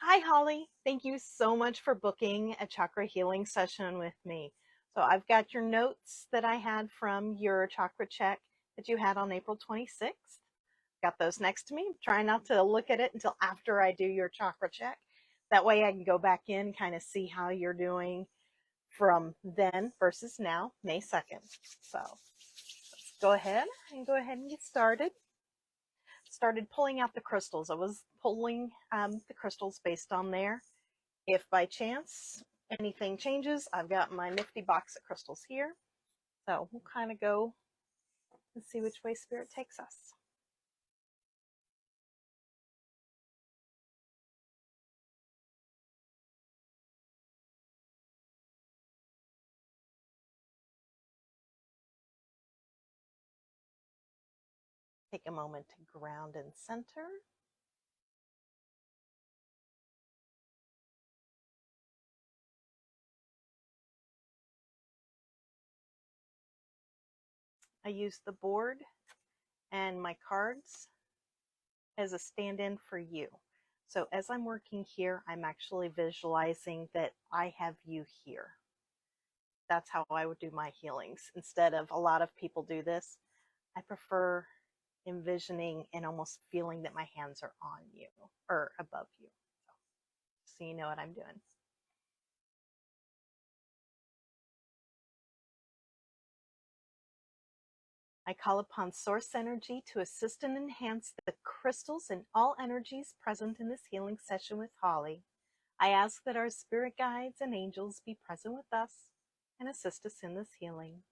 Hi, Holly. Thank you so much for booking a chakra healing session with me. So, I've got your notes that I had from your chakra check that you had on April 26th. Got those next to me. Try not to look at it until after I do your chakra check. That way, I can go back in, kind of see how you're doing from then versus now, May 2nd. So, let's go ahead and get started. Started pulling out the crystals. I was pulling the crystals based on there. If by chance anything changes, I've got my nifty box of crystals here. So we'll kind of go and see which way Spirit takes us. Take a moment to ground and center. I use the board and my cards as a stand-in for you. So as I'm working here, I'm actually visualizing that I have you here. That's how I would do my healings. Instead of a lot of people do this, I prefer envisioning and almost feeling that my hands are on you or above you. So you know what I'm doing. I call upon source energy to assist and enhance the crystals and all energies present in this healing session with Holly. I ask that our spirit guides and angels be present with us and assist us in this healing.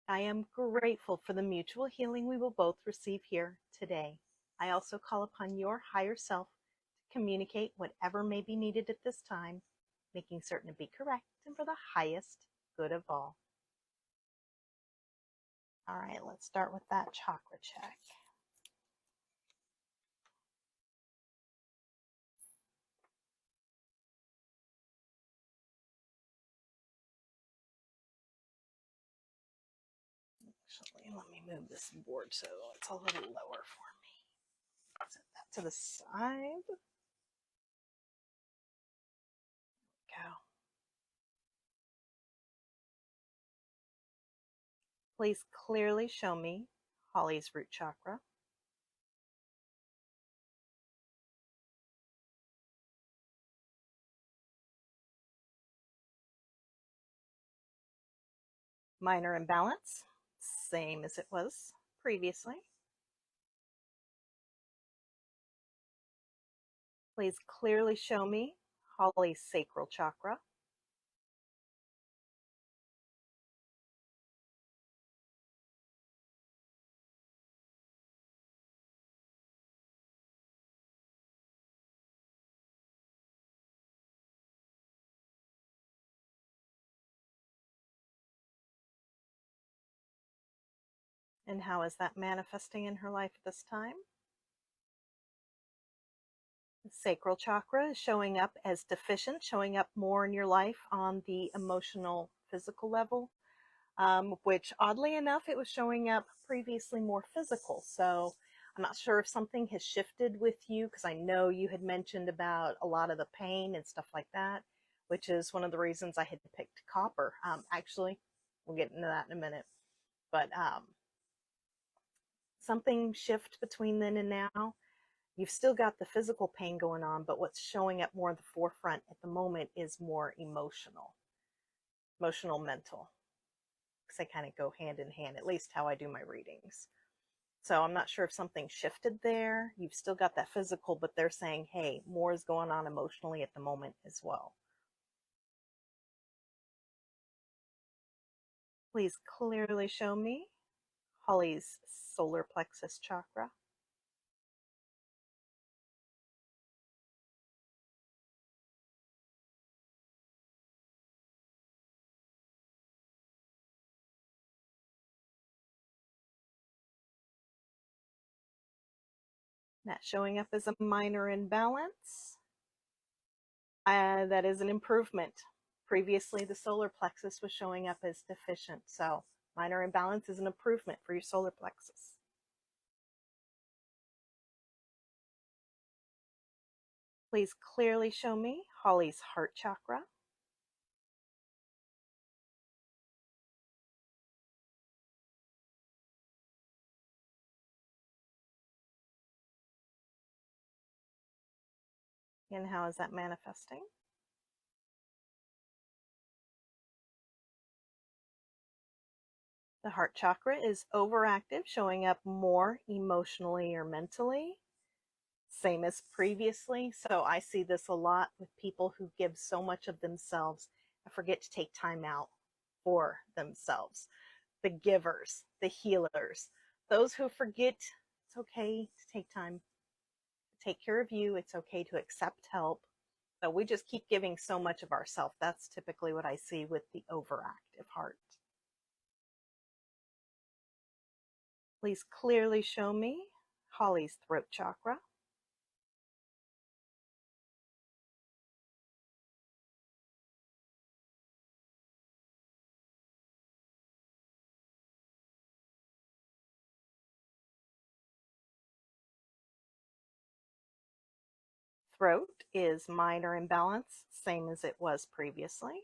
I am grateful for the mutual healing we will both receive here today. I also call upon your higher self to communicate whatever may be needed at this time, making certain to be correct and for the highest good of all. All right, let's start with that chakra check. Actually, let me move this board so it's a little lower for me. Set that to the side. Go. Please clearly show me Holly's root chakra. Minor imbalance, same as it was previously. Please clearly show me Holly's sacral chakra. And how is that manifesting in her life at this time? The sacral chakra is showing up as deficient, showing up more in your life on the emotional, physical level, which oddly enough, it was showing up previously more physical. So I'm not sure if something has shifted with you, because I know you had mentioned about a lot of the pain and stuff like that, which is one of the reasons I had picked copper. Actually, we'll get into that in a minute. But something shift between then and now. You've still got the physical pain going on, but what's showing up more at the forefront at the moment is more emotional, mental, because they kind of go hand in hand, at least how I do my readings. So I'm not sure if something shifted there. You've still got that physical, but they're saying, hey, more is going on emotionally at the moment as well. Please clearly show me Holly's solar plexus chakra. That's showing up as a minor imbalance. That is an improvement. Previously, the solar plexus was showing up as deficient, so minor imbalance is an improvement for your solar plexus. Please clearly show me Holly's heart chakra. And how is that manifesting? The heart chakra is overactive, showing up more emotionally or mentally, same as previously. So I see this a lot with people who give so much of themselves and forget to take time out for themselves. The givers, the healers, those who forget it's okay to take time to take care of you. It's okay to accept help. So we just keep giving so much of ourselves. That's typically what I see with the overactive heart. Please clearly show me Holly's throat chakra. Throat is minor imbalance, same as it was previously.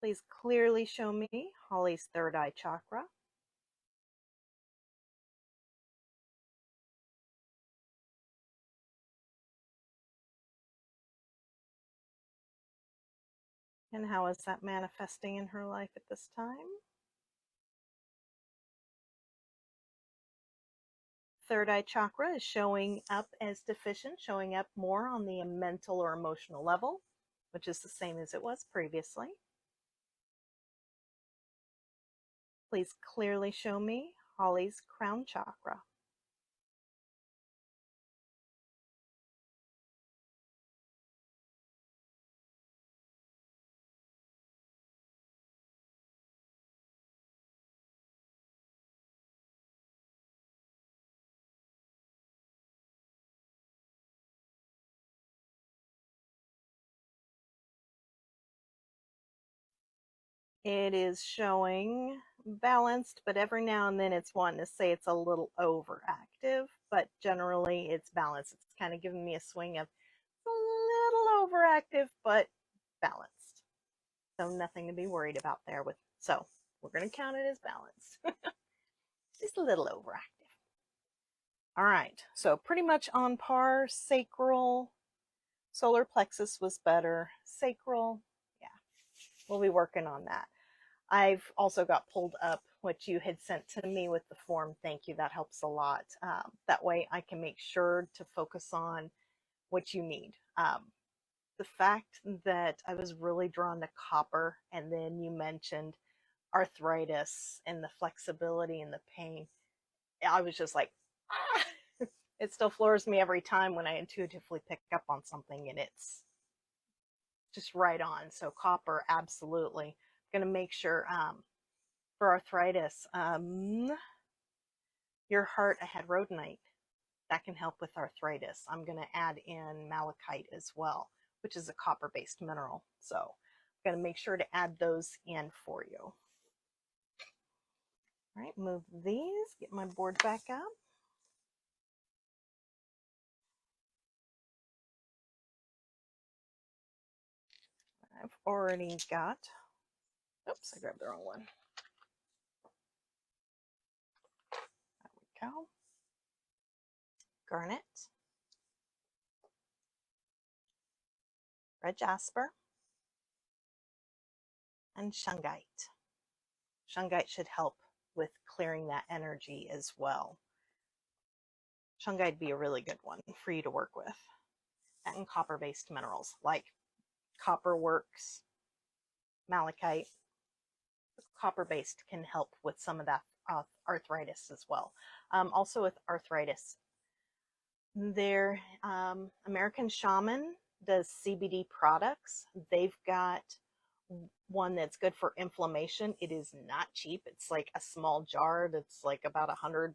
Please clearly show me Holly's third eye chakra. And how is that manifesting in her life at this time? Third eye chakra is showing up as deficient, showing up more on the mental or emotional level, which is the same as it was previously. Please clearly show me Holly's crown chakra. It is showing balanced, but every now and then it's wanting to say it's a little overactive, but generally it's balanced. It's kind of giving me a swing of a little overactive, but balanced. So nothing to be worried about there with, so we're going to count it as balanced. Just a little overactive. All right, so pretty much on par. Sacral, solar plexus was better. Sacral, yeah, we'll be working on that. I've also got pulled up what you had sent to me with the form. Thank you. That helps a lot. That way I can make sure to focus on what you need. The fact that I was really drawn to copper, and then you mentioned arthritis and the flexibility and the pain, I was just like, ah! It still floors me every time when I intuitively pick up on something and it's just right on. So copper, absolutely. I'm going to make sure for arthritis, your heart, I had rhodonite. That can help with arthritis. I'm going to add in malachite as well, which is a copper-based mineral. So I'm going to make sure to add those in for you. All right, move these, get my board back up. I've already got, oops, I grabbed the wrong one. There we go. Garnet, red jasper, and shungite. Shungite should help with clearing that energy as well. Shungite would be a really good one for you to work with. And copper-based minerals like copper works, malachite. Copper-based can help with some of that arthritis as well. Also with arthritis, their American Shaman does CBD products. They've got one that's good for inflammation. It is not cheap. It's like a small jar that's like about $100,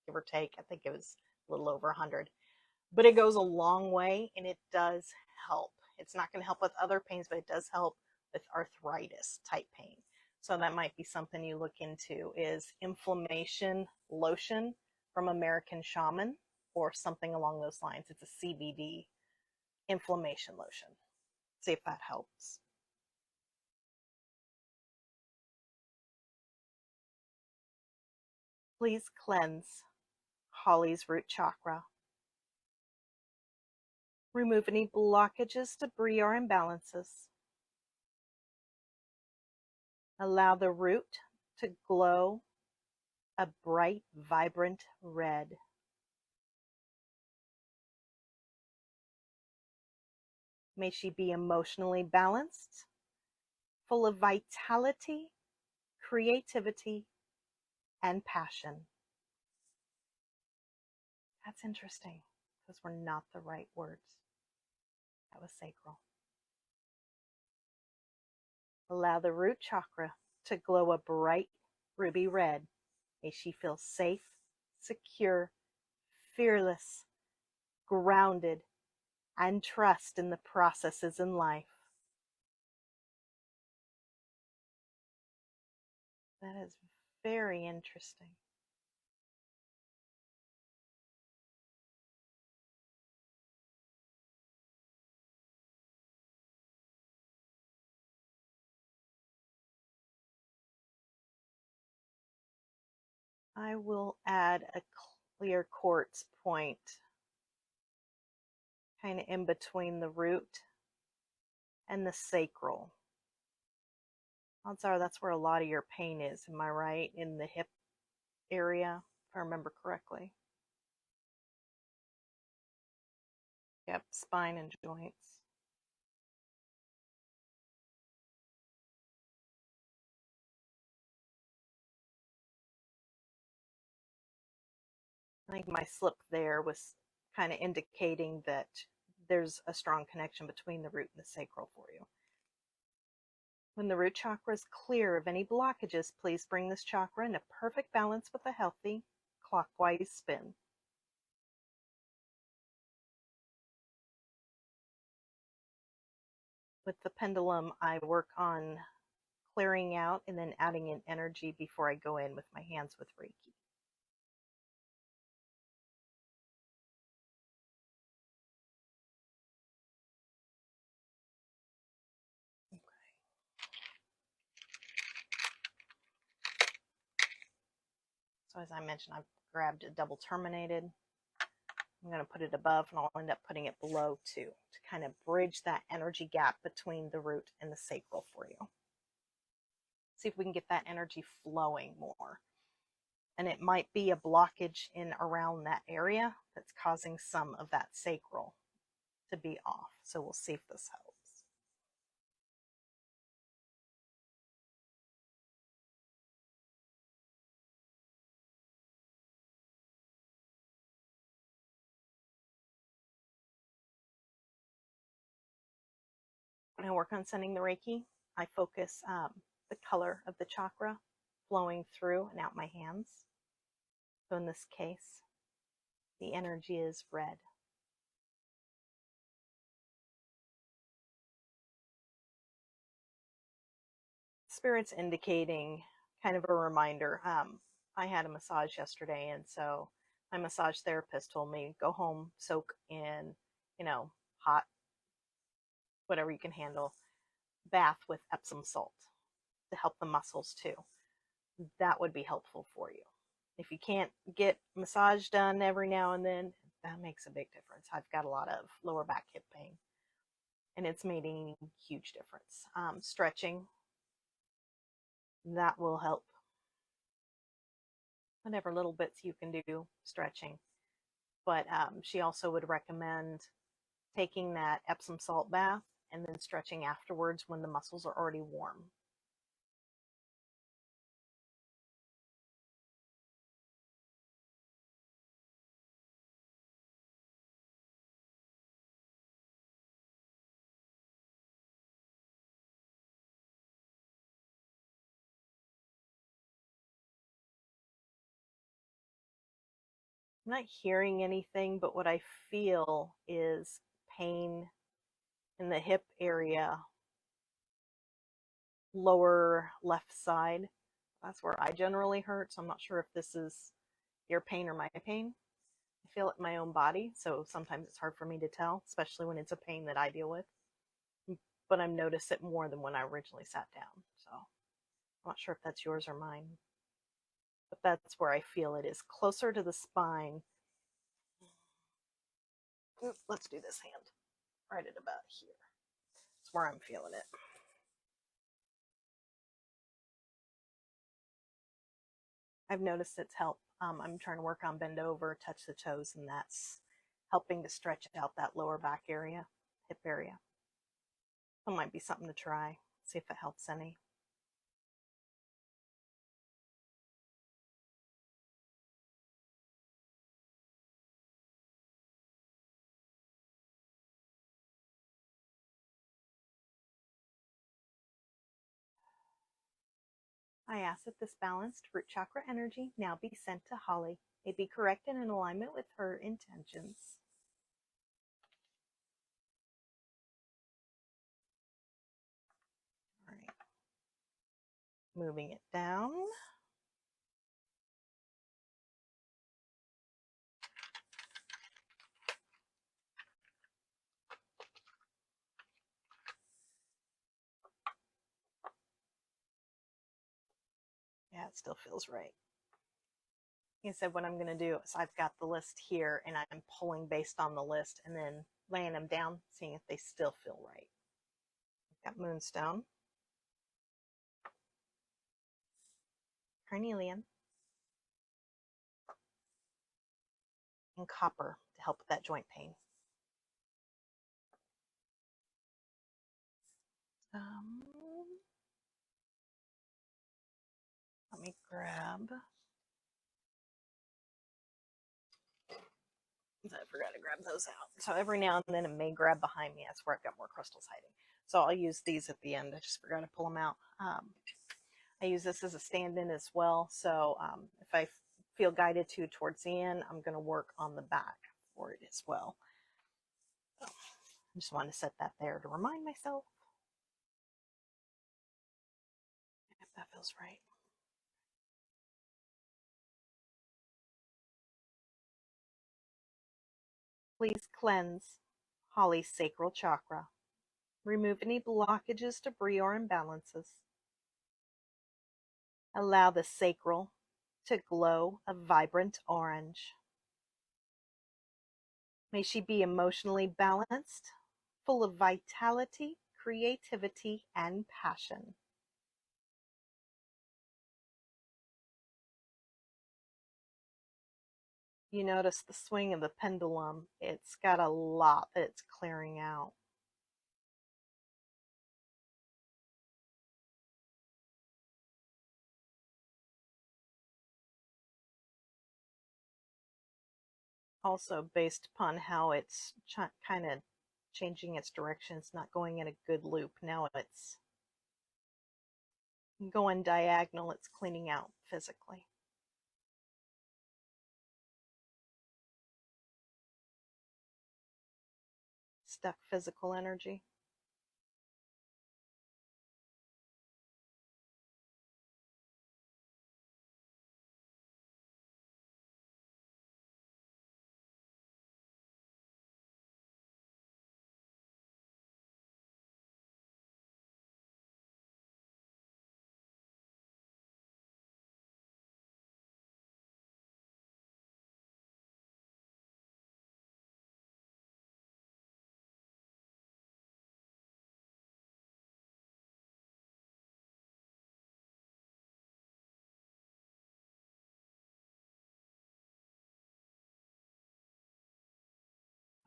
give or take. I think it was a little over 100, but it goes a long way and it does help. It's not going to help with other pains, but it does help with arthritis type pain. So that might be something you look into, is inflammation lotion from American Shaman or something along those lines. It's a CBD inflammation lotion. See if that helps. Please cleanse Holly's root chakra. Remove any blockages, debris, or imbalances. Allow the root to glow a bright, vibrant red. May she be emotionally balanced, full of vitality, creativity, and passion. That's interesting because we're not the right words. That was sacral. Allow the root chakra to glow a bright ruby red. May she feel safe, secure, fearless, grounded, and trust in the processes in life. That is very interesting. I will add a clear quartz point kind of in between the root and the sacral. Odds are that's where a lot of your pain is, am I right? In the hip area, if I remember correctly. Yep, spine and joints. I think my slip there was kind of indicating that there's a strong connection between the root and the sacral for you. When the root chakra is clear of any blockages, please bring this chakra into perfect balance with a healthy clockwise spin. With the pendulum, I work on clearing out and then adding in energy before I go in with my hands with Reiki. So as I mentioned, I've grabbed a double terminated. I'm going to put it above and I'll end up putting it below too to kind of bridge that energy gap between the root and the sacral for you. See if we can get that energy flowing more. And it might be a blockage in around that area that's causing some of that sacral to be off. So we'll see if this helps. When I work on sending the Reiki, I focus the color of the chakra flowing through and out my hands. So in this case, the energy is red. Spirit's indicating kind of a reminder. I had a massage yesterday, and so my massage therapist told me go home, soak in, hot, whatever you can handle, bath with Epsom salt to help the muscles too. That would be helpful for you. If you can't get massage done every now and then, that makes a big difference. I've got a lot of lower back hip pain, and it's made a huge difference. Stretching, that will help. Whatever little bits you can do, stretching. But she also would recommend taking that Epsom salt bath and then stretching afterwards when the muscles are already warm. I'm not hearing anything, but what I feel is pain in the hip area, lower left side. That's where I generally hurt, so I'm not sure if this is your pain or my pain. I feel it in my own body, so sometimes it's hard for me to tell, especially when it's a pain that I deal with. But I've noticed it more than when I originally sat down. So I'm not sure if that's yours or mine, but that's where I feel it is closer to the spine. Let's do this hand right at about here. That's where I'm feeling it. I've noticed it's helped. I'm trying to work on bend over, touch the toes, and that's helping to stretch out that lower back area, hip area. It might be something to try, see if it helps any. I ask that this balanced root chakra energy now be sent to Holly. May be correct and in alignment with her intentions. All right. Moving it down. Yeah, it still feels right. Like I said, what I'm going to do is I've got the list here and I'm pulling based on the list and then laying them down, seeing if they still feel right. I've got moonstone, carnelian, and copper to help with that joint pain. Let me grab. I forgot to grab those out. So every now and then it may grab behind me. That's where I've got more crystals hiding. So I'll use these at the end. I just forgot to pull them out. I use this as a stand-in as well. So if I feel guided to towards the end, I'm going to work on the back for it as well. So I just want to set that there to remind myself. If that feels right. Please cleanse Holly's sacral chakra. Remove any blockages, debris, or imbalances. Allow the sacral to glow a vibrant orange. May she be emotionally balanced, full of vitality, creativity, and passion. You notice the swing of the pendulum. It's got a lot that it's clearing out. Also, based upon how it's kind of changing its direction, it's not going in a good loop. Now it's going diagonal. It's cleaning out physically. Stuck physical energy.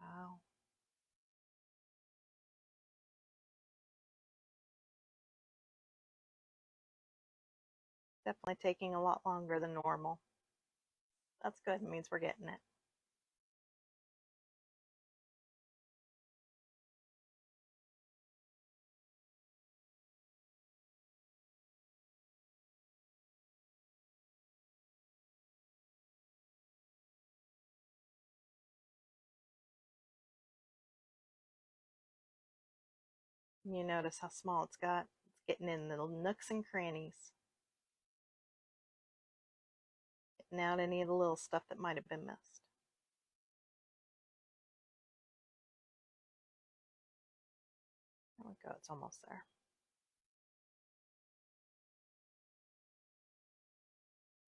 Wow. Definitely taking a lot longer than normal. That's good. It means we're getting it. You notice how small it's got. It's getting in little nooks and crannies. getting out any of the little stuff that might have been missed. There we go, it's almost there.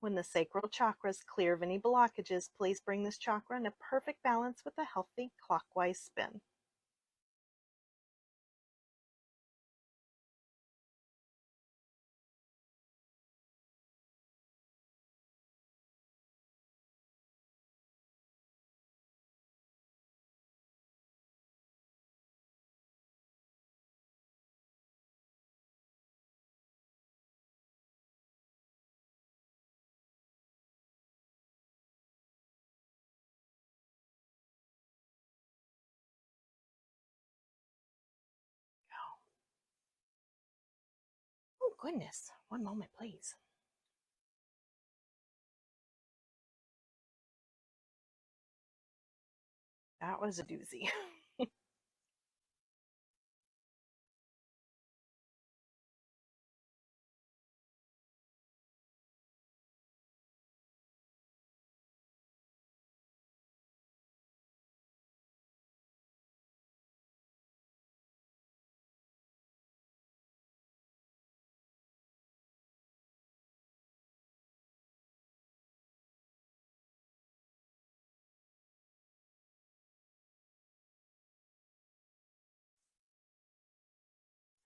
When the sacral chakra is clear of any blockages, please bring this chakra into perfect balance with a healthy clockwise spin. Oh, goodness. One moment, please. That was a doozy.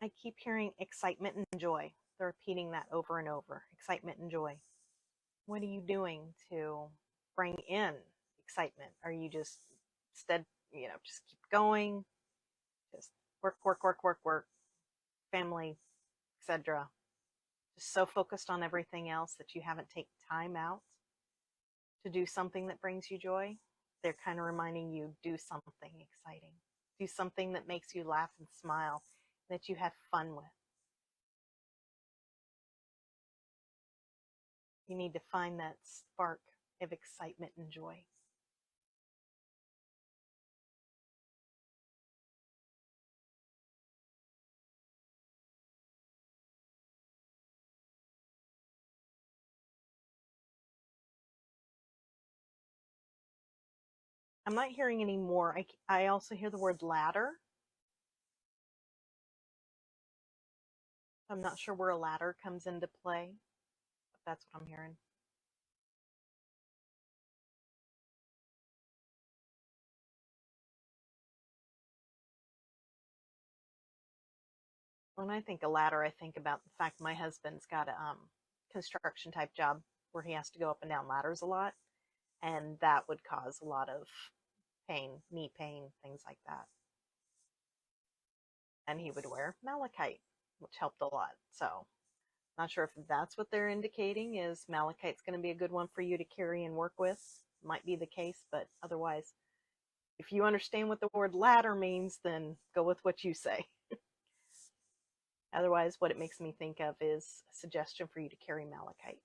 I keep hearing excitement and joy. They're repeating that over and over. Excitement and joy. What are you doing to bring in excitement? Are you just just keep going, just work, work, work, work, work, family, etc. Just so focused on everything else that you haven't taken time out to do something that brings you joy? They're kind of reminding you, do something exciting. Do something that makes you laugh and smile, that you have fun with. You need to find that spark of excitement and joy. I'm not hearing any more. I also hear the word ladder. I'm not sure where a ladder comes into play, but that's what I'm hearing. When I think of ladder, I think about the fact my husband's got a construction type job where he has to go up and down ladders a lot, and that would cause a lot of pain, knee pain, things like that. And he would wear malachite, which helped a lot. So, not sure if that's what they're indicating is malachite's going to be a good one for you to carry and work with. Might be the case, but otherwise, if you understand what the word ladder means, then go with what you say. Otherwise, what it makes me think of is a suggestion for you to carry malachite.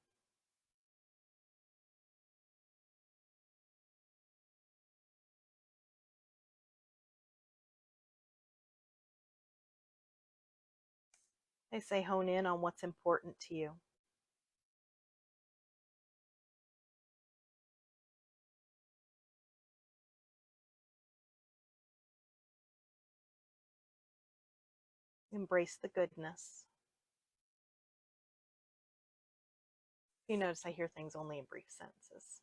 They say hone in on what's important to you. Embrace the goodness. You notice I hear things only in brief sentences.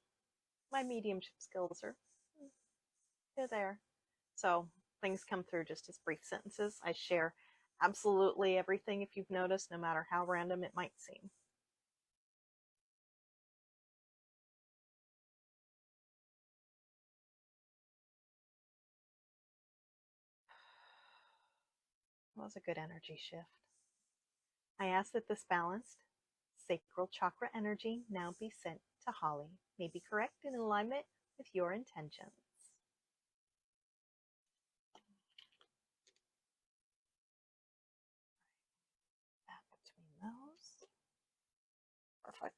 My mediumship skills are, they're there. So things come through just as brief sentences. I share absolutely everything, if you've noticed, no matter how random it might seem. That was a good energy shift. I ask that this balanced sacral chakra energy now be sent to Holly, may be correct and in alignment with your intentions. That between those. Perfect.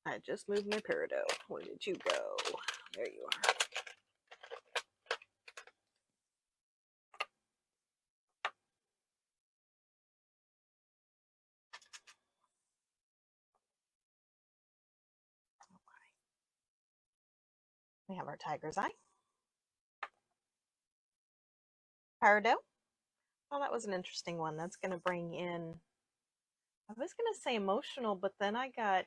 I just moved my peridot. Where did you go? There you are. We have our tiger's eye. Peridot. Oh, that was an interesting one. That's going to bring in, I was going to say emotional, but then I got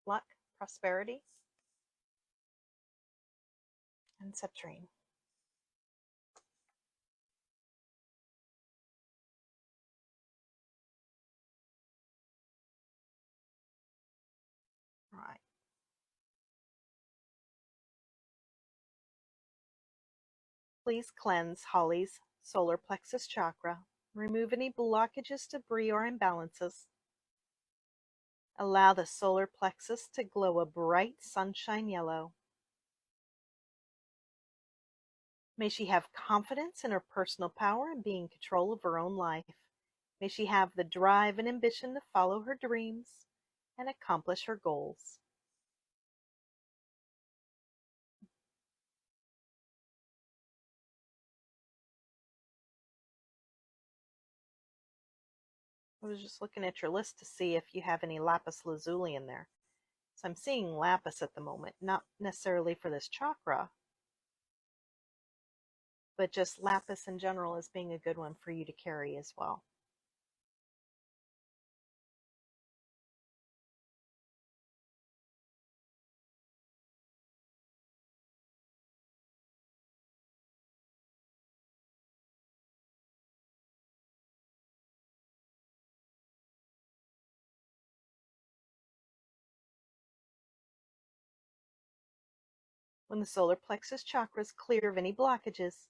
luck, prosperity, and citrine. All right. Please cleanse Holly's solar plexus chakra. Remove any blockages, debris, or imbalances. Allow the solar plexus to glow a bright sunshine yellow. May she have confidence in her personal power and be in control of her own life. May she have the drive and ambition to follow her dreams and accomplish her goals. I was just looking at your list to see if you have any lapis lazuli in there. So I'm seeing lapis at the moment, not necessarily for this chakra, but just lapis in general as being a good one for you to carry as well. When the solar plexus chakra is clear of any blockages,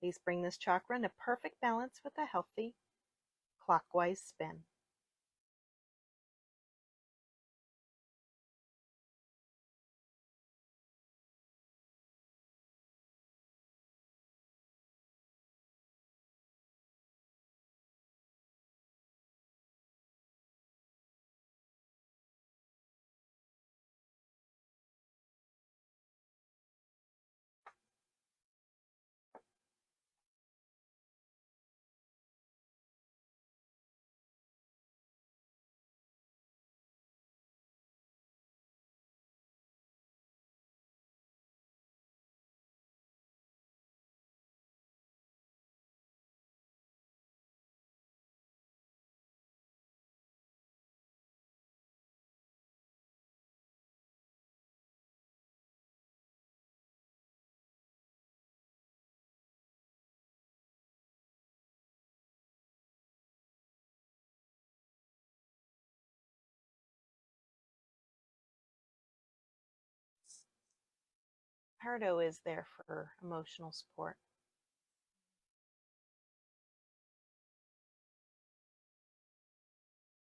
please bring this chakra into perfect balance with a healthy clockwise spin. Peridot is there for emotional support.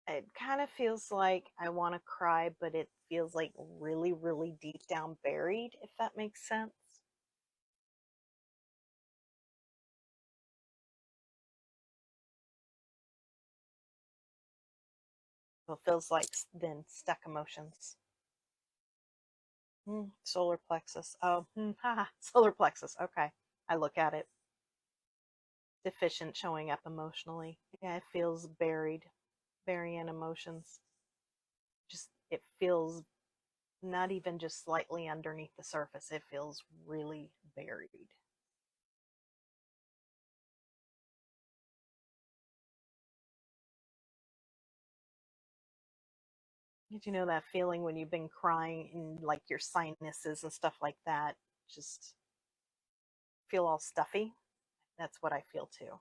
It kind of feels like I want to cry, but it feels like really, really deep down buried, if that makes sense. So it feels like then stuck emotions. Solar plexus. Oh, solar plexus. Okay. I look at it. Deficient showing up emotionally. Yeah, it feels buried, burying emotions. Just, it feels not even just slightly underneath the surface. It feels really buried. Did you know that feeling when you've been crying and like your sinuses and stuff like that just feel all stuffy? That's what I feel too.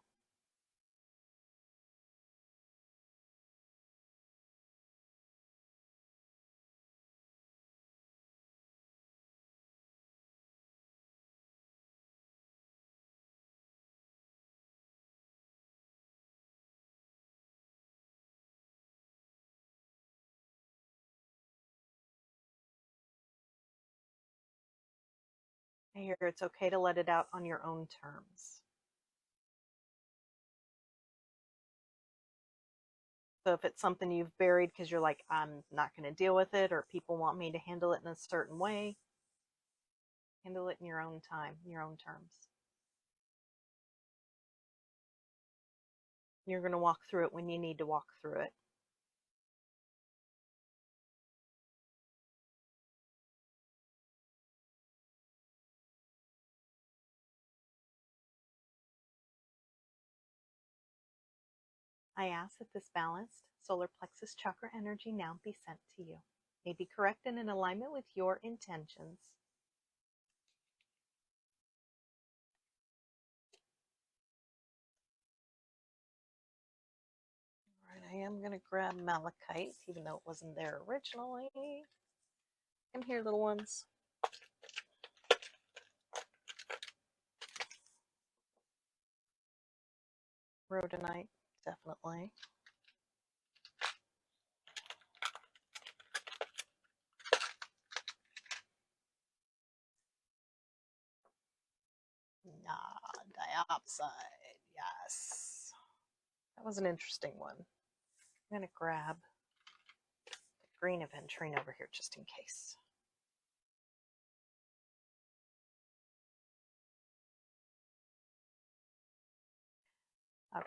I hear it's okay to let it out on your own terms. So if it's something you've buried because you're like, I'm not going to deal with it, or people want me to handle it in a certain way, handle it in your own time, your own terms. You're going to walk through it when you need to walk through it. I ask that this balanced solar plexus chakra energy now be sent to you. May be correct and in alignment with your intentions. All right, I am going to grab malachite, even though it wasn't there originally. Come here, little ones. Rhodonite, definitely. Diopside, yes. That was an interesting one. I'm going to grab the green aventurine over here just in case. Okay.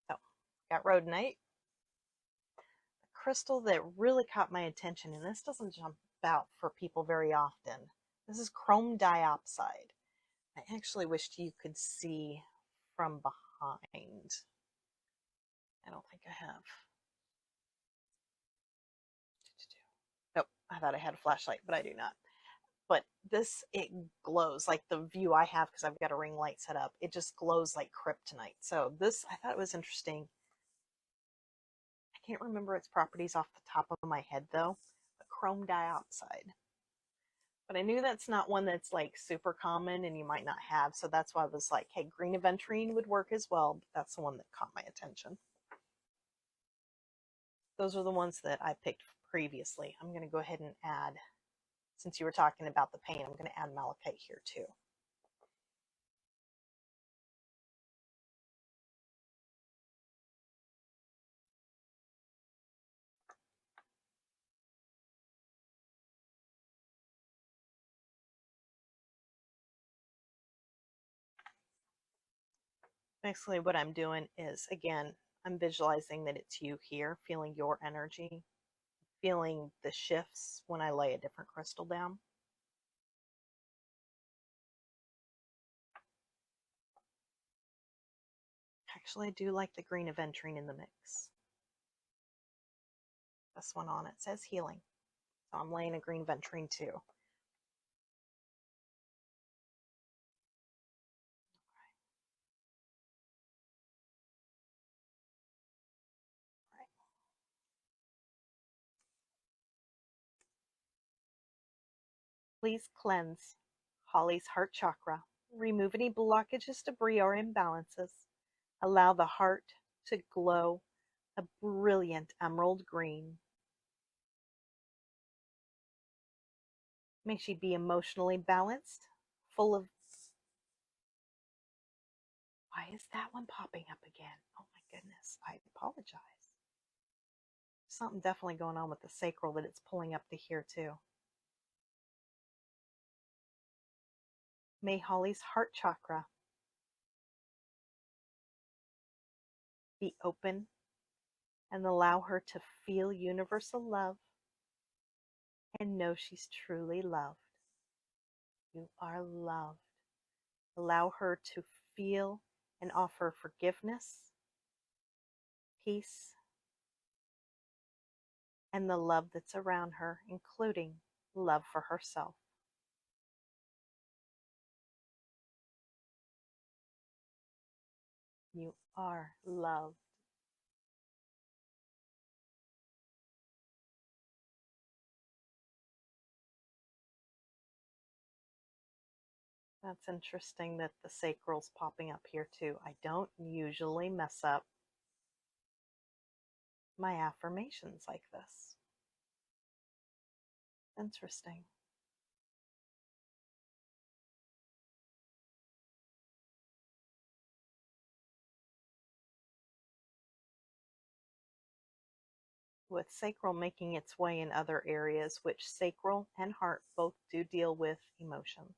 So, got rhodonite. The crystal that really caught my attention, and this doesn't jump out for people very often. This is chrome diopside. I actually wished you could see from behind. I don't think I have. Nope, I thought I had a flashlight, but I do not. But this, it glows like the view I have because I've got a ring light set up. It just glows like kryptonite. So this, I thought it was interesting. I can't remember its properties off the top of my head though. But chrome diopside. But I knew that's not one that's like super common and you might not have. So that's why I was like, hey, green aventurine would work as well. But that's the one that caught my attention. Those are the ones that I picked previously. I'm going to go ahead and add, since you were talking about the paint, I'm going to add malachite here too. Basically what I'm doing is, again, I'm visualizing that it's you here, feeling your energy, feeling the shifts when I lay a different crystal down. Actually, I do like the green aventurine in the mix. This one on it says healing. So I'm laying a green aventurine too. Please cleanse Holly's heart chakra. Remove any blockages, debris, or imbalances. Allow the heart to glow a brilliant emerald green. May she be emotionally balanced, full of... Why is that one popping up again? Oh my goodness, I apologize. Something definitely going on with the sacral that it's pulling up to here too. May Holly's heart chakra be open and allow her to feel universal love and know she's truly loved. You are loved. Allow her to feel and offer forgiveness, peace, and the love that's around her, including love for herself. You are loved. That's interesting that the sacral's popping up here too. I don't usually mess up my affirmations like this. Interesting. With sacral making its way in other areas, which sacral and heart both do deal with emotions.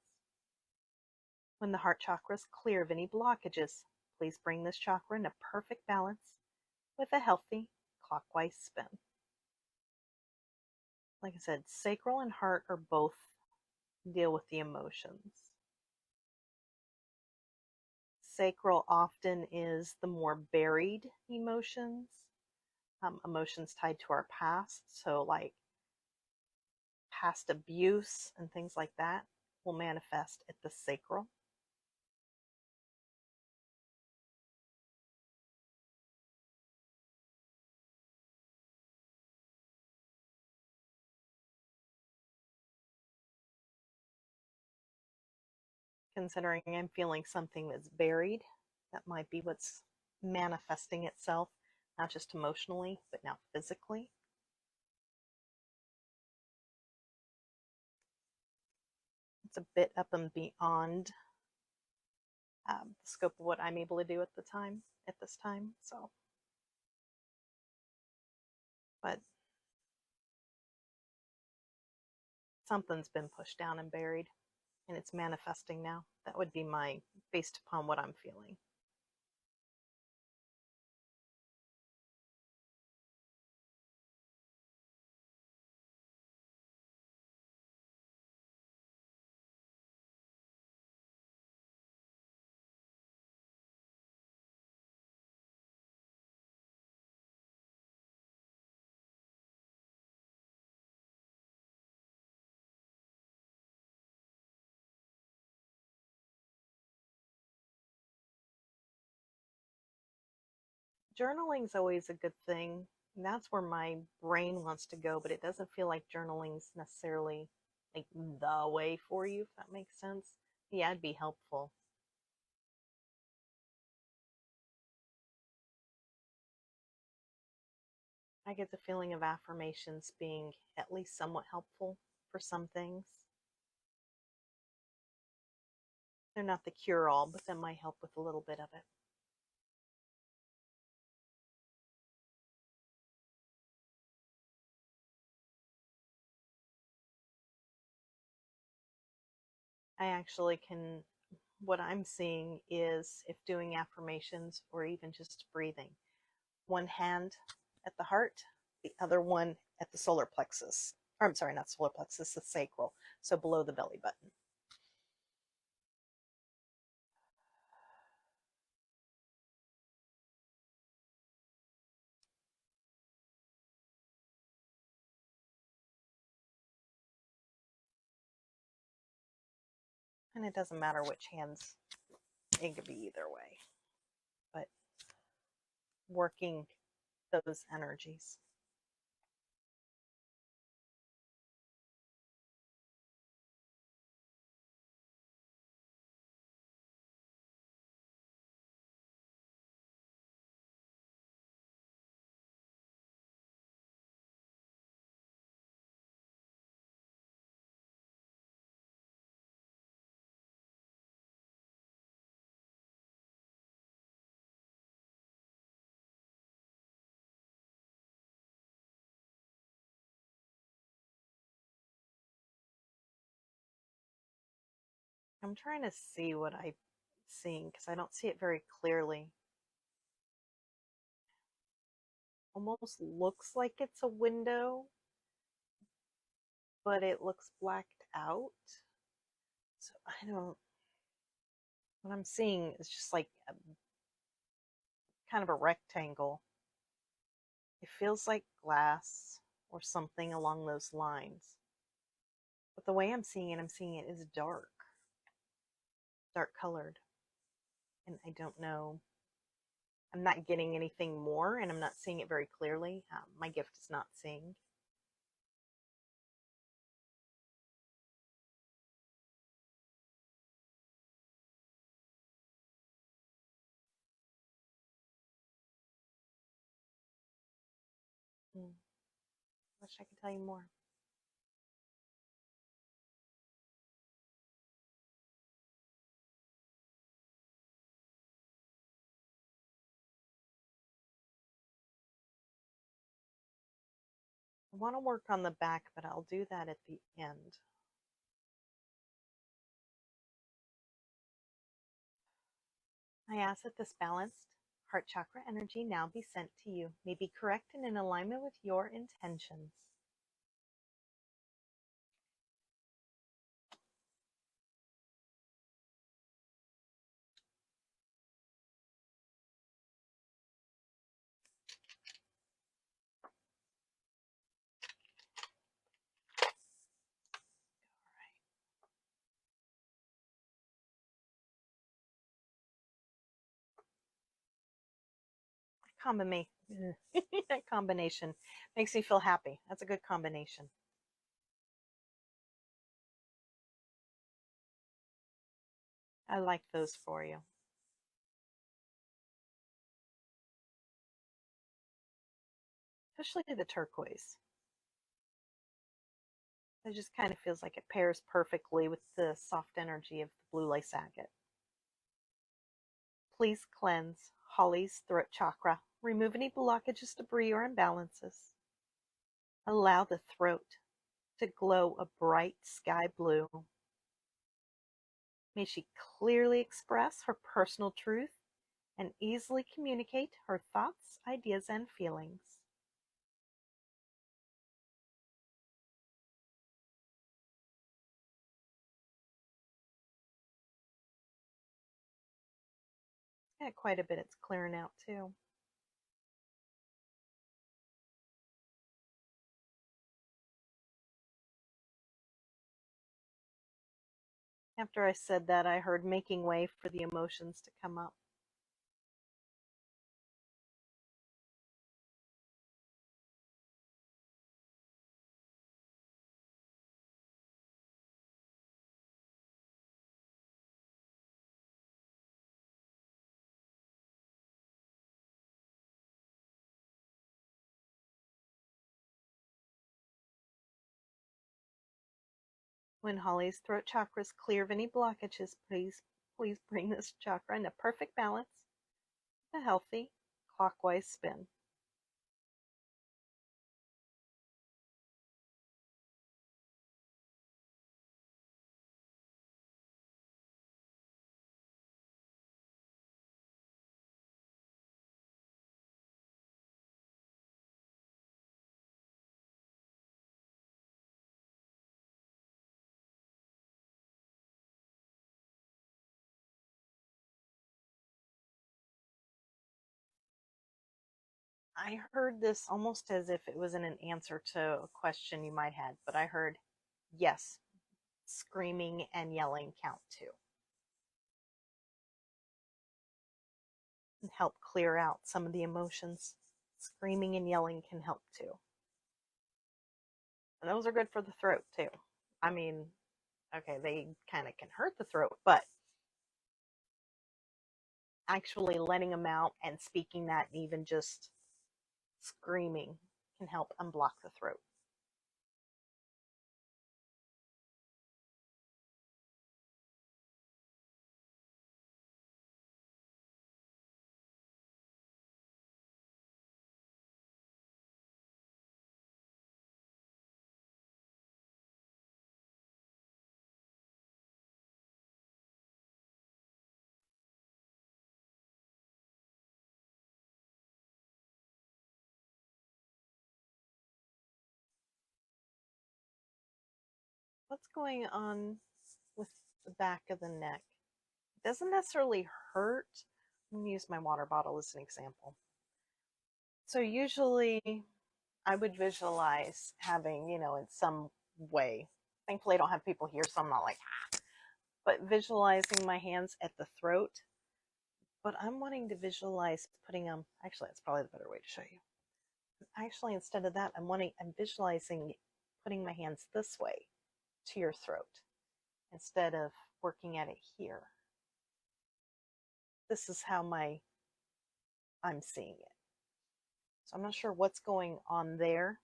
When the heart chakra is clear of any blockages, please bring this chakra into perfect balance with a healthy clockwise spin. Like I said, sacral and heart are both deal with the emotions. sacral often is the more buried emotions, emotions tied to our past. So, like past abuse and things like that will manifest at the sacral. Considering I'm feeling something that's buried, that might be what's manifesting itself, not just emotionally, but now physically. It's a bit up and beyond the scope of what I'm able to do at this time. So, but something's been pushed down and buried, and it's manifesting now. That would be my, based upon what I'm feeling. Journaling's always a good thing. And that's where my brain wants to go, but it doesn't feel like journaling's necessarily like the way for you, if that makes sense. Yeah, it'd be helpful. I get the feeling of affirmations being at least somewhat helpful for some things. They're not the cure all, but that might help with a little bit of it. I actually can, what I'm seeing is if doing affirmations or even just breathing, one hand at the heart, the other one at the solar plexus. Or I'm sorry, not solar plexus, the sacral. So below the belly button. And it doesn't matter which hands, it could be either way. But working those energies. I'm trying to see what I'm seeing because I don't see it very clearly. Almost looks like it's a window, but it looks blacked out. So I don't, what I'm seeing is just like a, kind of a rectangle. It feels like glass or something along those lines. But the way I'm seeing it is dark, dark colored. And I don't know, I'm not getting anything more and I'm not seeing it very clearly. My gift is not seeing. Hmm. Wish I could tell you more. I want to work on the back, but I'll do that at the end. I ask that this balanced heart chakra energy now be sent to you, may be correct and in alignment with your intentions. combination. That combination makes me feel happy. That's a good combination. I like those for you. Especially the turquoise. It just kind of feels like it pairs perfectly with the soft energy of the blue lace agate. Please cleanse Holly's throat chakra. Remove any blockages, debris, or imbalances. Allow the throat to glow a bright sky blue. May she clearly express her personal truth and easily communicate her thoughts, ideas, and feelings. Yeah, quite a bit it's clearing out too. After I said that, I heard making way for the emotions to come up. When Holly's throat chakra is clear of any blockages, please bring this chakra into perfect balance, a healthy clockwise spin. I heard this almost as if it was in an answer to a question you might have, but I heard yes, screaming and yelling count too, and help clear out some of the emotions. Screaming and yelling can help too. And those are good for the throat too. I mean, okay, they kind of can hurt the throat, but actually letting them out and speaking that, and even just screaming, can help unblock the throat. What's going on with the back of the neck? It doesn't necessarily hurt. I'm going to use my water bottle as an example. So usually I would visualize having, in some way. Thankfully, I don't have people here, so I'm not like, but visualizing my hands at the throat. But I'm wanting to visualize putting them, actually, that's probably the better way to show you. Actually, instead of that, I'm visualizing putting my hands this way to your throat instead of working at it here. This is how I'm seeing it. So I'm not sure what's going on there,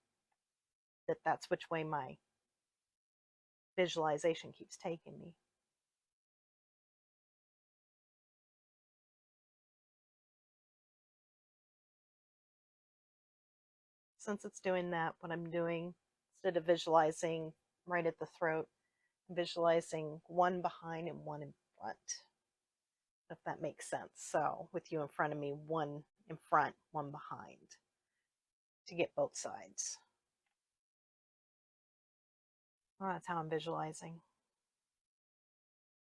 that's which way my visualization keeps taking me. Since it's doing that, what I'm doing, instead of visualizing right at the throat, I'm visualizing one behind and one in front, if that makes sense. So with you in front of me, one in front, one behind, to get both sides. Well, that's how I'm visualizing.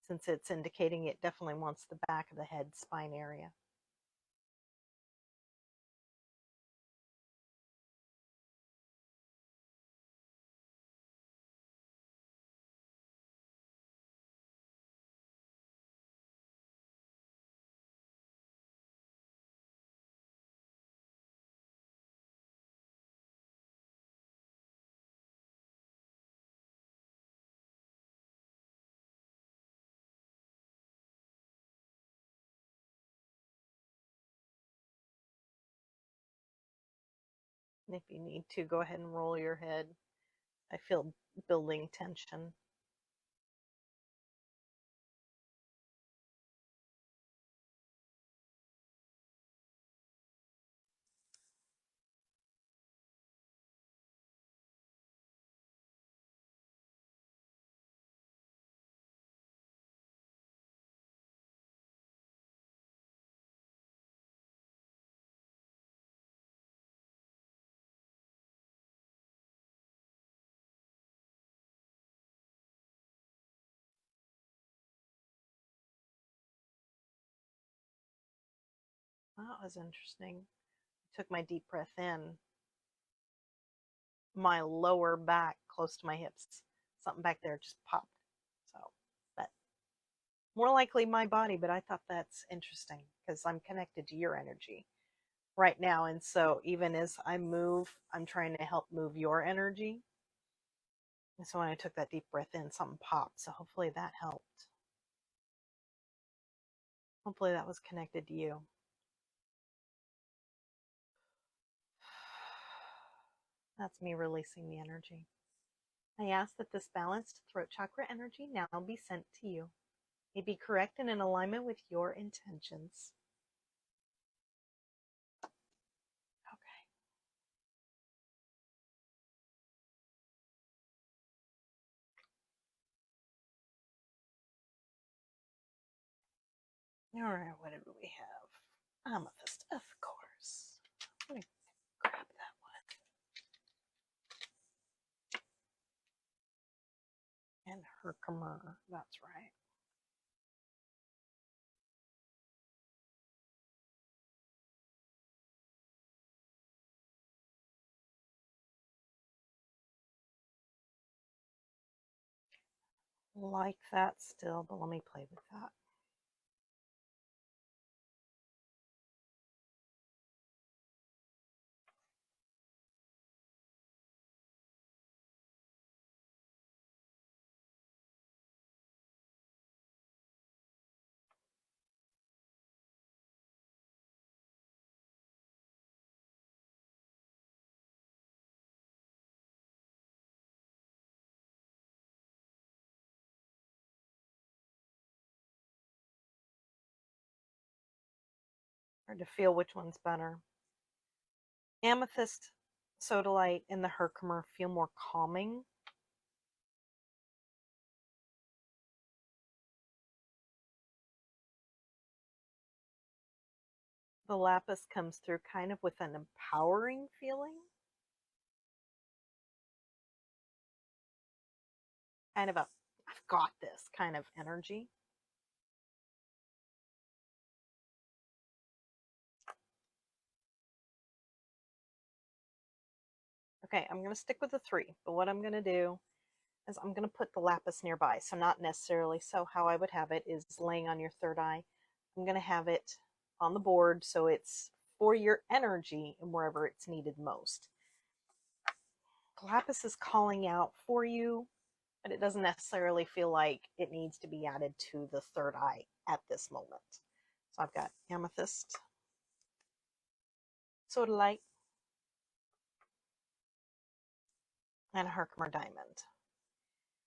Since it's indicating it definitely wants the back of the head spine area. If you need to, go ahead and roll your head. I feel building tension. That was interesting. I took my deep breath in. My lower back, close to my hips, something back there just popped. So that more likely my body, but I thought that's interesting because I'm connected to your energy right now. And so even as I move, I'm trying to help move your energy. And so when I took that deep breath in, something popped. So hopefully that helped. Hopefully that was connected to you. That's me releasing the energy. I ask that this balanced throat chakra energy now be sent to you. May be correct and in alignment with your intentions. Okay. All right, what do we have? Amethyst, of course. Let me grab that one. And Herkimer, that's right. Like that still, but let me play with that. Hard to feel which one's better. Amethyst, sodalite, and the Herkimer feel more calming. The lapis comes through kind of with an empowering feeling. Kind of a, I've got this kind of energy. Okay, I'm going to stick with the 3, but what I'm going to do is I'm going to put the lapis nearby. So not necessarily, so how I would have it is laying on your third eye. I'm going to have it on the board so it's for your energy and wherever it's needed most. Lapis is calling out for you, but it doesn't necessarily feel like it needs to be added to the third eye at this moment. So I've got amethyst, sodalite, and a Herkimer diamond.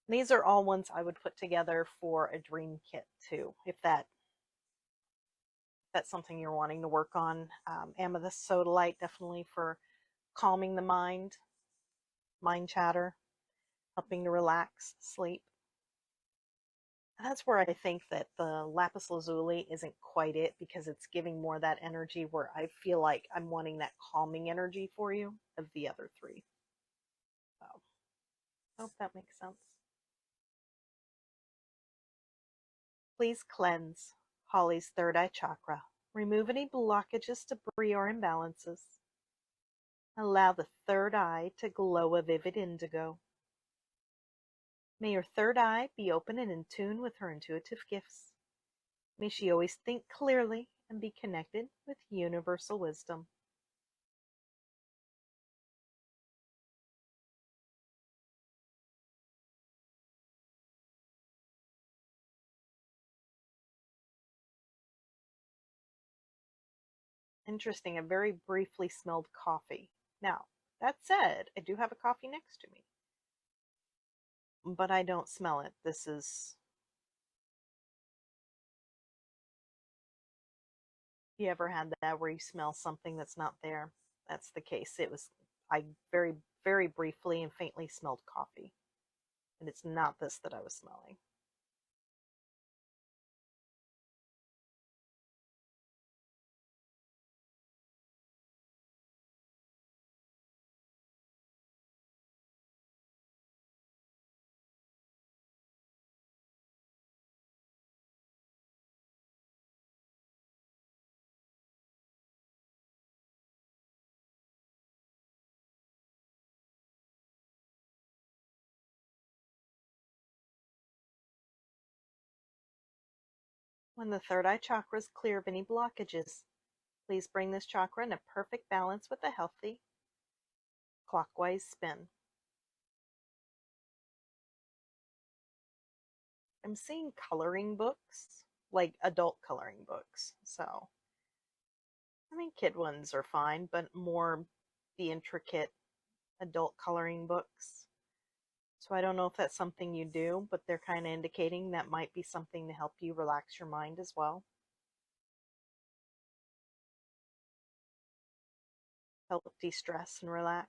These are all ones I would put together for a dream kit too, if that's something you're wanting to work on. Amethyst sodalite definitely for calming the mind chatter, helping to relax, sleep. And that's where I think that the lapis lazuli isn't quite it because it's giving more that energy where I feel like I'm wanting that calming energy for you of the other 3. So, I hope that makes sense. Please cleanse Holly's third eye chakra. Remove any blockages, debris, or imbalances. Allow the third eye to glow a vivid indigo. May your third eye be open and in tune with her intuitive gifts. May she always think clearly and be connected with universal wisdom. Interesting, I very briefly smelled coffee. Now, That said, I do have a coffee next to me, but I don't smell it. This is, you ever had that where you smell something that's not there? That's the case. It was, I very, very briefly and faintly smelled coffee, and it's not this that I was smelling. When the third eye chakra is clear of any blockages, please bring this chakra in a perfect balance with a healthy clockwise spin. I'm seeing coloring books, like adult coloring books. So, I mean, kid ones are fine, but more the intricate adult coloring books. So, I don't know if that's something you do, but they're kind of indicating that might be something to help you relax your mind as well, help de stress and relax.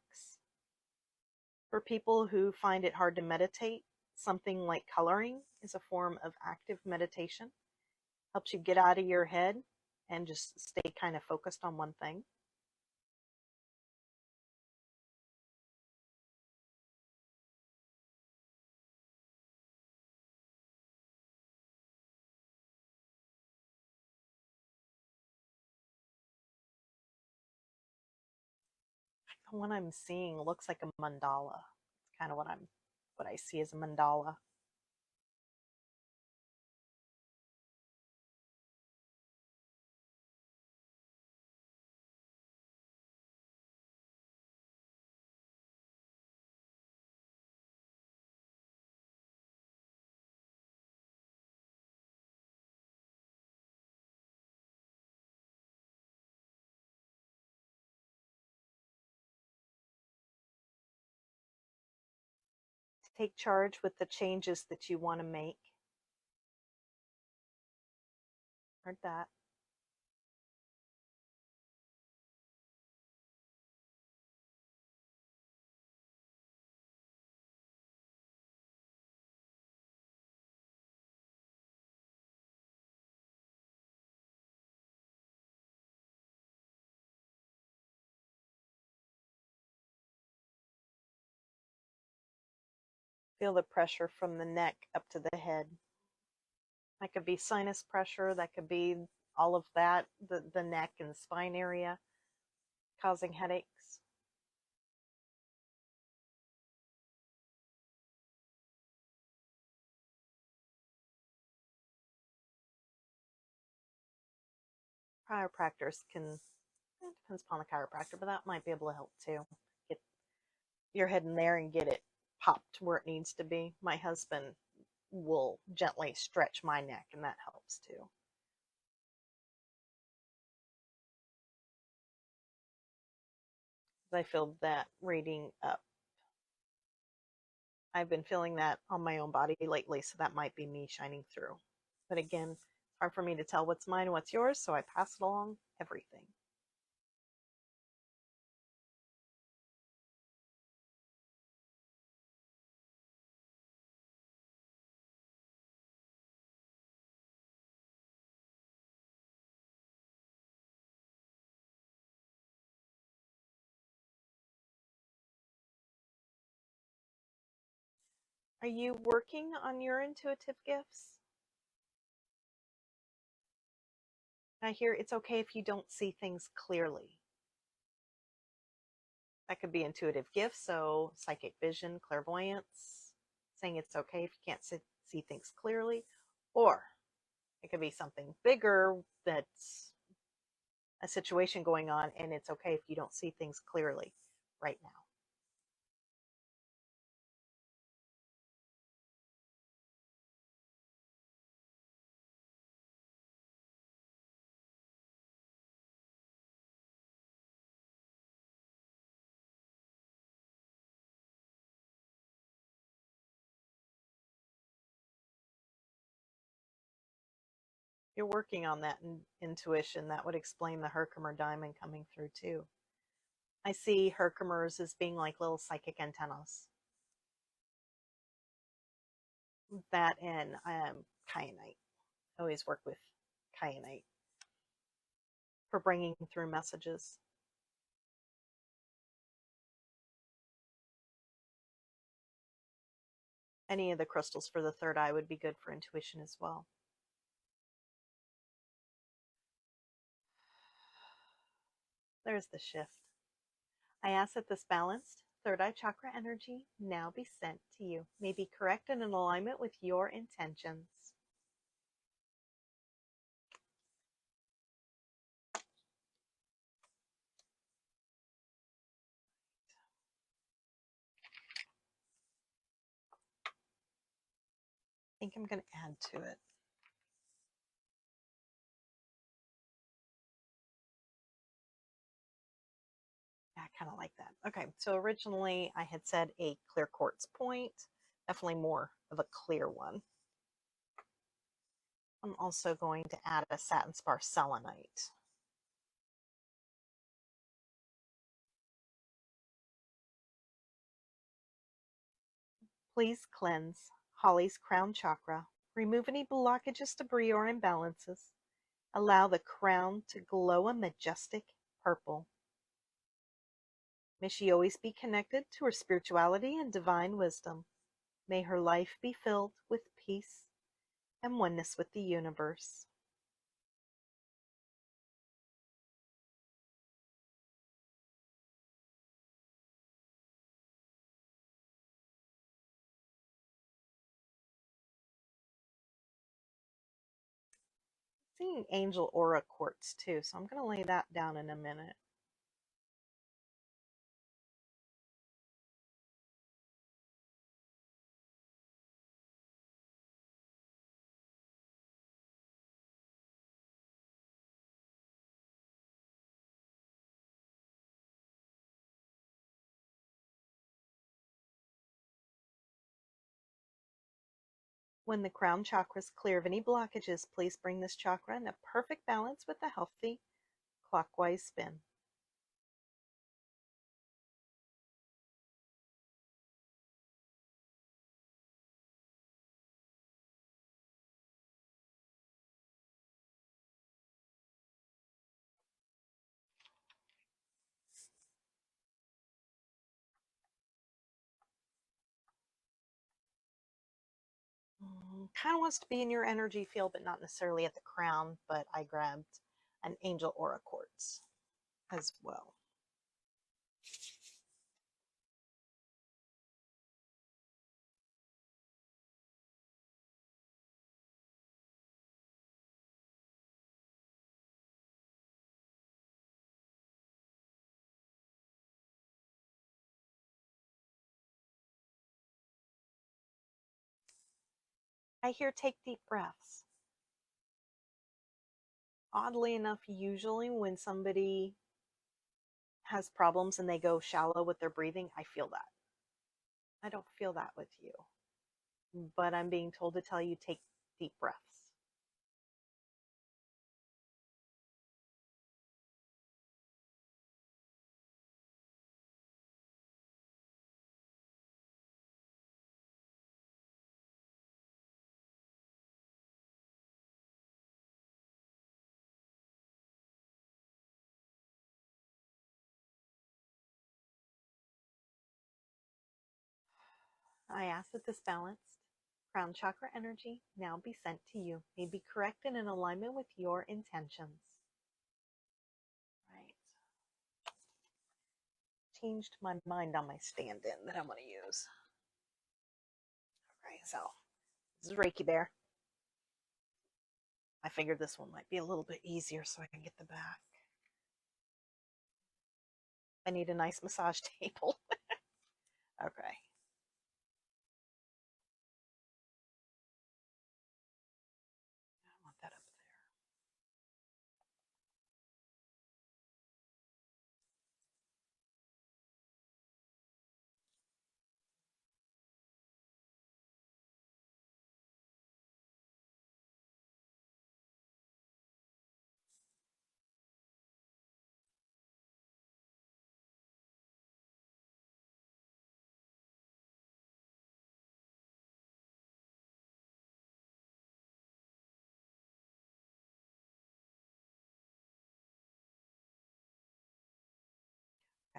For people who find it hard to meditate, something like coloring is a form of active meditation. Helps you get out of your head and just stay kind of focused on one thing. The one I'm seeing looks like a mandala. It's kind of what I see as a mandala. Take charge with the changes that you want to make. Heard that. Feel the pressure from the neck up to the head. That could be sinus pressure. That could be all of that, the neck and spine area causing headaches. Chiropractors can, it depends upon the chiropractor, but that might be able to help too. Get your head in there and get it popped where it needs to be. My husband will gently stretch my neck, and that helps too. I feel that reading up. I've been feeling that on my own body lately, so that might be me shining through. But again, it's hard for me to tell what's mine and what's yours, so I pass it along everything. Are you working on your intuitive gifts? I hear it's okay if you don't see things clearly. That could be intuitive gifts, so psychic vision, clairvoyance, saying it's okay if you can't see things clearly, or it could be something bigger that's a situation going on, and it's okay if you don't see things clearly right now. You're working on that intuition. That would explain the Herkimer diamond coming through too. I see Herkimers as being like little psychic antennas. That and kyanite. I always work with kyanite for bringing through messages. Any of the crystals for the third eye would be good for intuition as well. There's the shift. I ask that this balanced third eye chakra energy now be sent to you, may be correct and in alignment with your intentions. I think I'm going to add to it. I kind of like that. Okay, so originally I had said a clear quartz point, definitely more of a clear one. I'm also going to add a satin spar selenite. Please cleanse Holly's crown chakra. Remove any blockages, debris, or imbalances. Allow the crown to glow a majestic purple. May she always be connected to her spirituality and divine wisdom. May her life be filled with peace and oneness with the universe. Seeing angel aura quartz too, so I'm going to lay that down in a minute. When the crown chakra is clear of any blockages, please bring this chakra in a perfect balance with a healthy clockwise spin. Kind of wants to be in your energy field, but not necessarily at the crown, but I grabbed an angel aura quartz as well. I hear take deep breaths. Oddly enough, usually when somebody has problems and they go shallow with their breathing, I feel that. I don't feel that with you, but I'm being told to tell you take deep breaths. I ask that this balanced crown chakra energy now be sent to you, may be correct and in alignment with your intentions. Right. Changed my mind on my stand-in that I'm going to use. Okay, so this is Reiki Bear. I figured this one might be a little bit easier so I can get the back. I need a nice massage table. Okay. I want that up there.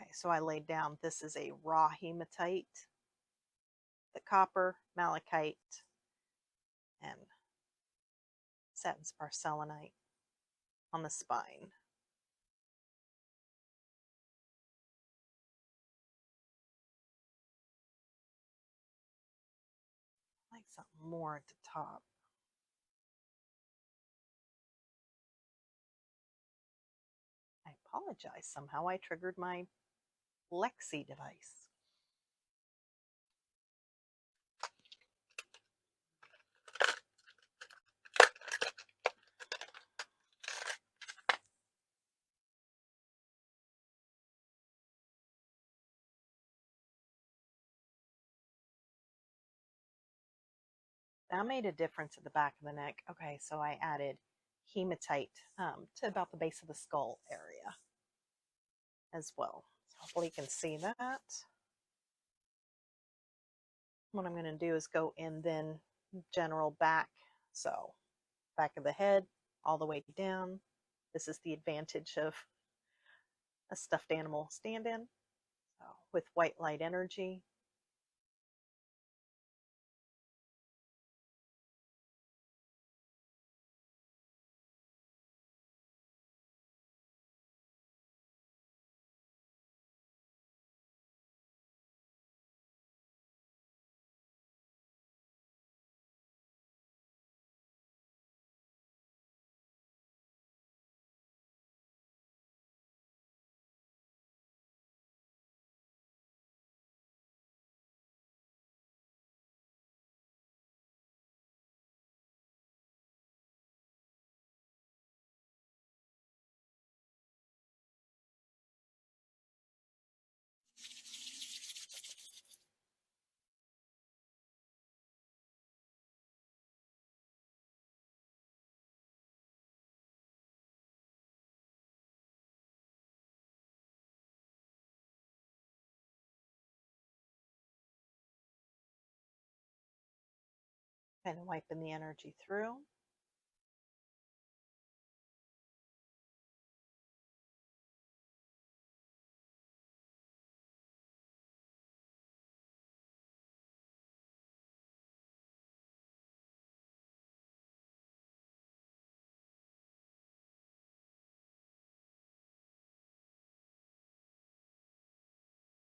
Okay, so I laid down, this is a raw hematite, the copper, malachite, and satin spar selenite on the spine. I like something more at the top. I apologize. Somehow I triggered my Lexi device. That made a difference at the back of the neck. Okay, so I added hematite to about the base of the skull area as well. So hopefully you can see that. What I'm going to do is go in then general back. So back of the head all the way down. This is the advantage of a stuffed animal stand-in. So with white light energy. Kind of wiping the energy through.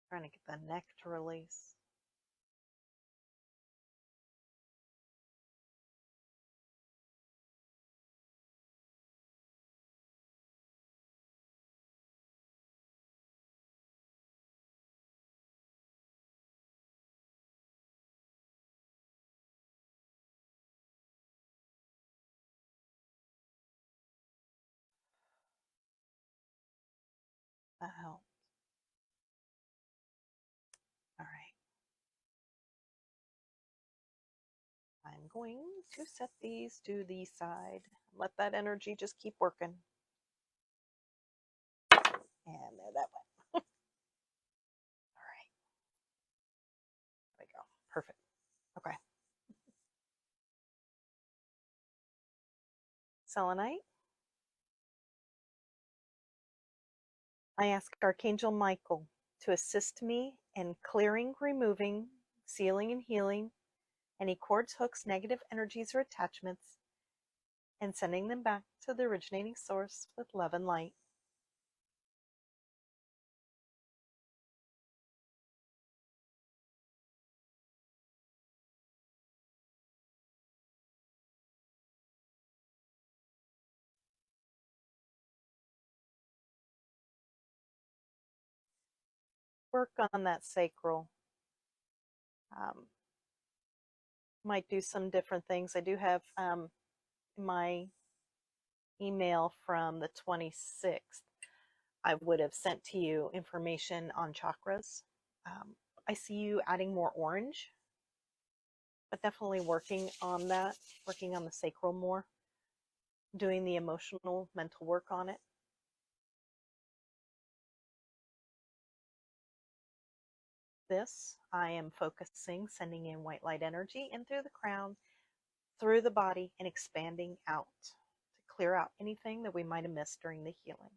Trying to get the neck to release. That helped. All right. I'm going to set these to the side. Let that energy just keep working. And there that went. All right. There we go. Perfect. Okay. Selenite. I ask Archangel Michael to assist me in clearing, removing, sealing, and healing any cords, hooks, negative energies, or attachments, and sending them back to the originating source with love and light. Work on that sacral. Might do some different things. I do have my email from the 26th. I would have sent to you information on chakras. I see you adding more orange, but definitely working on that, working on the sacral more, doing the emotional, mental work on it. This, I am focusing, sending in white light energy in through the crown, through the body, and expanding out to clear out anything that we might have missed during the healing.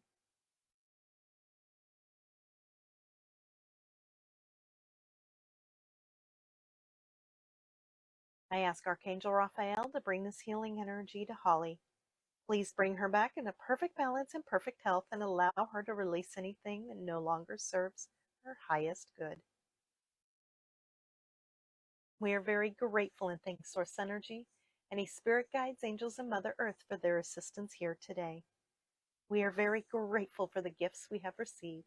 I ask Archangel Raphael to bring this healing energy to Holly. Please bring her back in a perfect balance and perfect health and allow her to release anything that no longer serves her highest good. We are very grateful and thank Source Energy, any spirit guides, angels, and Mother Earth for their assistance here today. We are very grateful for the gifts we have received.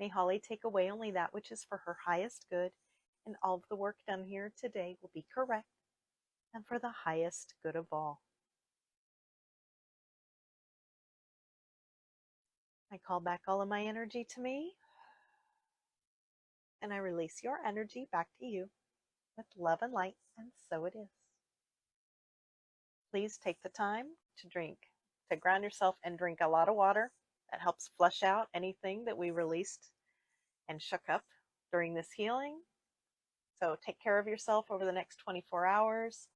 May Holly take away only that which is for her highest good, and all of the work done here today will be correct and for the highest good of all. I call back all of my energy to me, and I release your energy back to you with love and light, and so it is. Please take the time to ground yourself and drink a lot of water. That helps flush out anything that we released and shook up during this healing. So take care of yourself over the next 24 hours.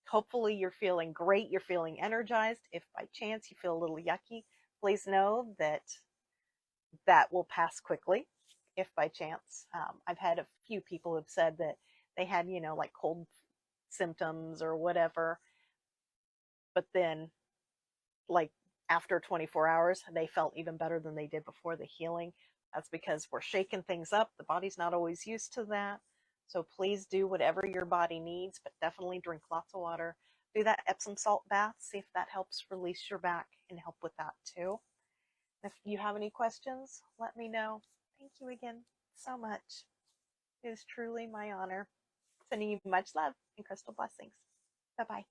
Hopefully you're feeling great. You're feeling energized. If by chance you feel a little yucky, please know that that will pass quickly. If by chance, I've had a few people who've said that they had, like cold symptoms or whatever, but then like after 24 hours, they felt even better than they did before the healing. That's because we're shaking things up. The body's not always used to that. So please do whatever your body needs, but definitely drink lots of water. Do that Epsom salt bath. See if that helps release your back and help with that too. If you have any questions, let me know. Thank you again so much. It is truly my honor. Sending you much love and crystal blessings. Bye-bye.